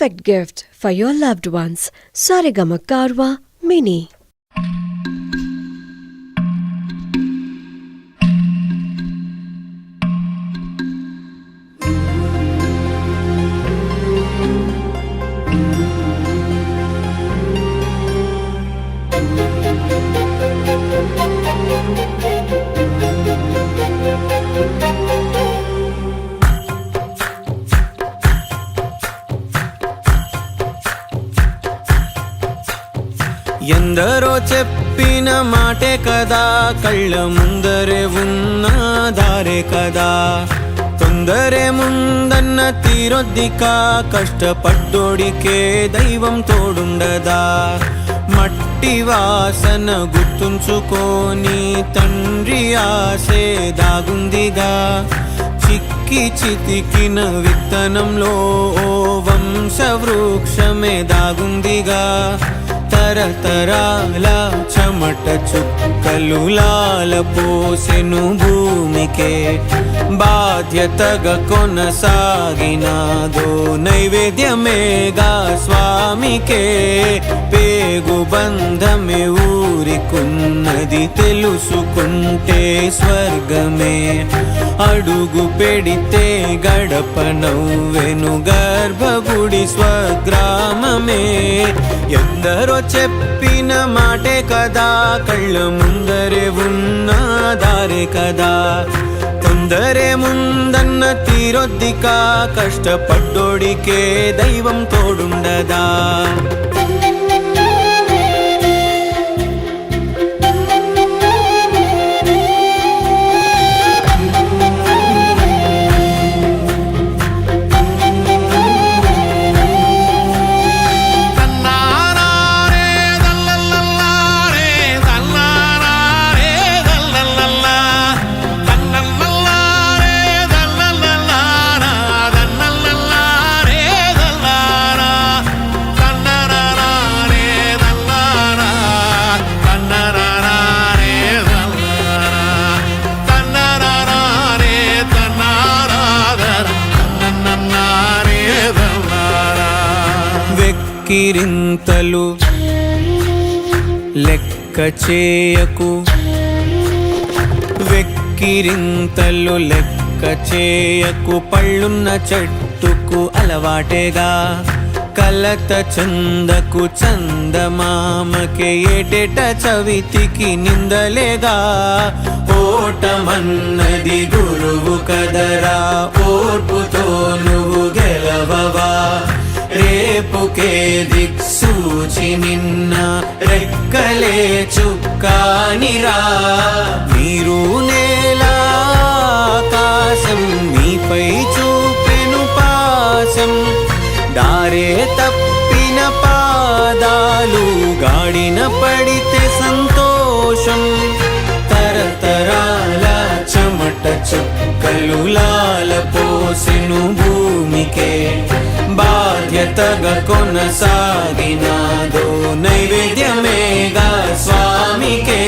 perfect gift for your loved ones. Saregama Karwa Mini. ఎందరో చెప్పిన మాటే కదా, కళ్ళ ముందరే ఉన్న దారే కదా. తొందరే ముందన్న తీరొద్దిక, కష్టపడ్డోడికే దైవం తోడుండదా. మట్టి వాసన గుర్తుంచుకొని తండ్రి ఆసే దాగుందిగా. చిక్కి చితికిన విత్తనంలో ఓ వంశవృక్షమే దాగుందిగా. తరతరాల చెమట చుక్కలు లాల పోసెను భూమికే. బాధ్యతగా కొనసాగినాదో నైవేద్యమేగా స్వామికే. పేగు బంధమే ఊరికున్నది తెలుసుకుంటే స్వర్గమే. అడుగు పెడితే గడప నవ్వెను గర్భగుడి స్వగ్రామమే. ఎందరో చెప్పిన మాటే కదా, కళ్ళ ముందరే ఉన్న దారే కదా. తొందరే ముందన్న తీరొద్దిక, కష్టపడ్డోడికే దైవం తోడుండదా. వెక్కిరింతలు లెక్క చేయకు, వెక్కిరింతలు లెక్క చేయకు. పళ్ళున్న చెట్టుకు అలవాటేగా, కలత చందకు చందమామకే. ఏటేట చవితికి నిందలేగా. ఓటమన్నది గురువు కదరా, ఓర్పుతో నువ్వు గెలవవా. రేపుకే దిక్సూచి నిన్న రెక్కలే చుక్కానిరా. మీరు నేల ఆకాశం నీపై చూపెను పాశం. దారే తప్పిన పాదాలు గాడిన పడితే సంతోషం. తరతరాల చెమట చుక్కలు లాల పోసెను భూమికే. బాధ్యతగా కొనసాగినాదో నైవేద్యమేగా స్వామికే.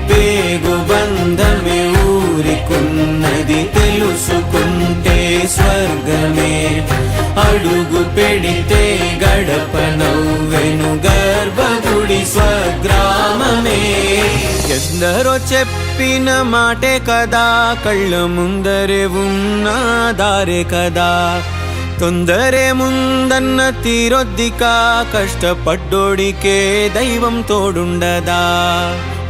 పేగు బంధమే ఊరికున్నది తెలుసుకుంటే స్వర్గమే. అడుగు పెడితే గడప నవ్వెను గర్భగుడి స్వగ్రామమే. ఎందరో చెప్పిన మాటే కదా, కళ్ళ ముందరే ఉన్న దారే కదా. తొందరే ముందన్న తీరొద్దిక, కష్టపడ్డోడికే దైవం తోడుండదా.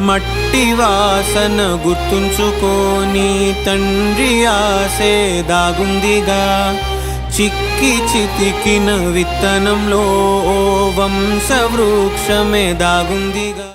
మట్టి వాసన గుర్తుంచుకొని తండ్రి ఆసే దాగుందిగా. చిక్కి చితికిన విత్తనంలో ఓ వంశవృక్షమే దాగుందిగా.